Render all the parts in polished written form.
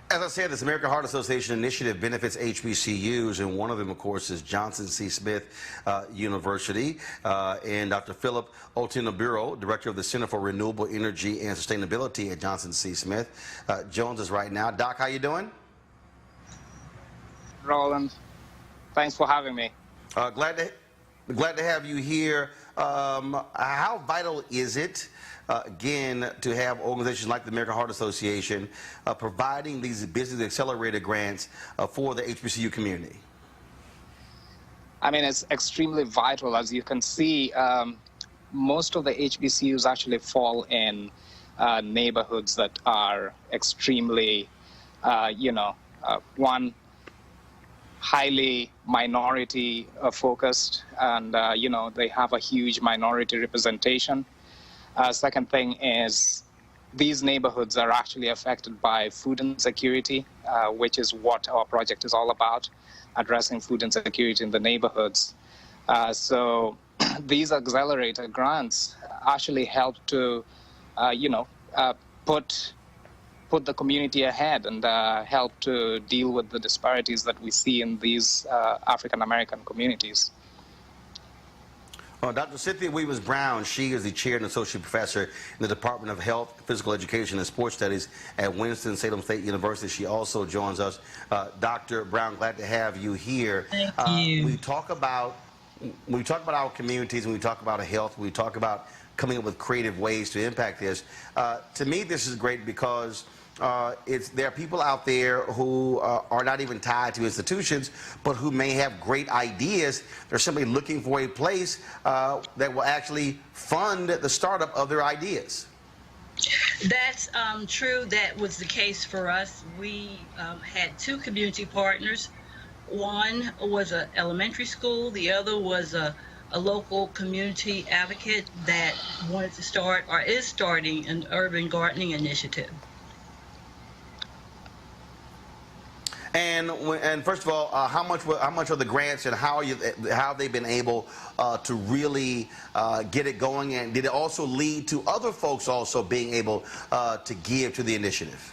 As I said, this American Heart Association initiative benefits HBCUs, and one of them, of course, is Johnson C. Smith University. And Dr. Philip Otunabiro, Director of the Center for Renewable Energy and Sustainability at Johnson C. Smith, joins us right now. Doc, how you doing? Roland, thanks for having me. Glad to have you here. How vital is it, again, to have organizations like the American Heart Association providing these business accelerator grants for the HBCU community? I mean, it's extremely vital. As you can see, most of the HBCUs actually fall in neighborhoods that are extremely, one, highly minority focused, and they have a huge minority representation. Second thing is these neighborhoods are actually affected by food insecurity, which is what our project is all about, addressing food insecurity in the neighborhoods. So these accelerator grants actually help to put the community ahead and help to deal with the disparities that we see in these African American communities. Dr. Cynthia Weavers Brown, she is the chair and associate professor in the Department of Health, Physical Education, and Sports Studies at Winston-Salem State University. She also joins us. Dr. Brown, glad to have you here. Thank you. We talk about our communities, and we talk about health, we talk about coming up with creative ways to impact this. To me, this is great because there are people out there who are not even tied to institutions, but who may have great ideas. They're simply looking for a place that will actually fund the startup of their ideas. That's true. That was the case for us. We had two community partners. One was an elementary school. The other was a local community advocate that wanted to start or is starting an urban gardening initiative. And first of all, how much are the grants, and how have they been able to really get it going? And did it also lead to other folks also being able to give to the initiative?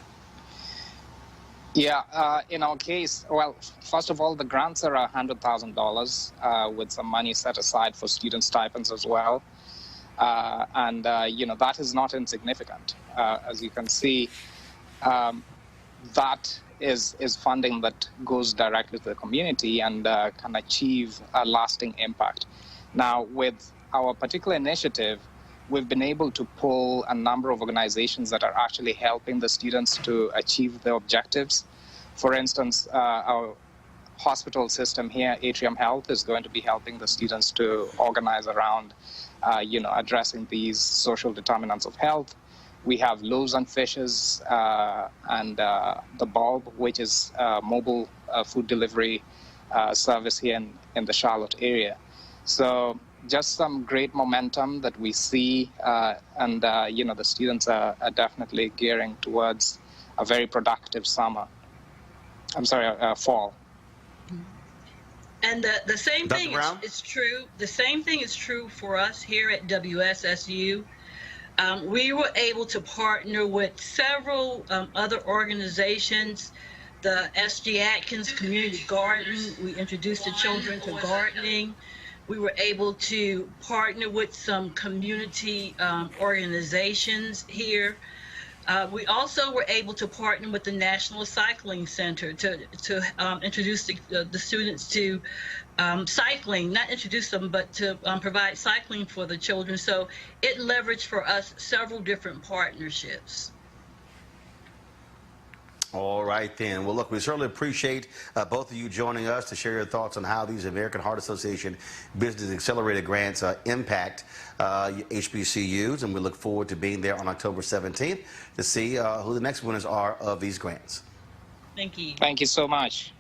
Yeah, in our case, well, first of all, the grants are $100,000 with some money set aside for student stipends as well. That is not insignificant. As you can see, that is funding that goes directly to the community and can achieve a lasting impact. Now, with our particular initiative, we've been able to pull a number of organizations that are actually helping the students to achieve their objectives. For instance, our hospital system here, Atrium Health, is going to be helping the students to organize around, addressing these social determinants of health. We have Loaves and Fishes and the Bulb, which is a mobile food delivery service here in the Charlotte area. So just some great momentum that we see, the students are definitely gearing towards a very productive summer. Fall. And the same Dr. thing is true. The same thing is true for us here at WSSU. We were able to partner with several other organizations. The S.G. Atkins Community Garden, we introduced the children to gardening. We were able to partner with some community organizations here. We also were able to partner with the National Cycling Center to introduce the students to cycling, not introduce them, but to provide cycling for the children. So it leveraged for us several different partnerships. All right, then. Well, look, we certainly appreciate both of you joining us to share your thoughts on how these American Heart Association Business Accelerator grants impact HBCUs, and we look forward to being there on October 17th to see who the next winners are of these grants. Thank you. Thank you so much.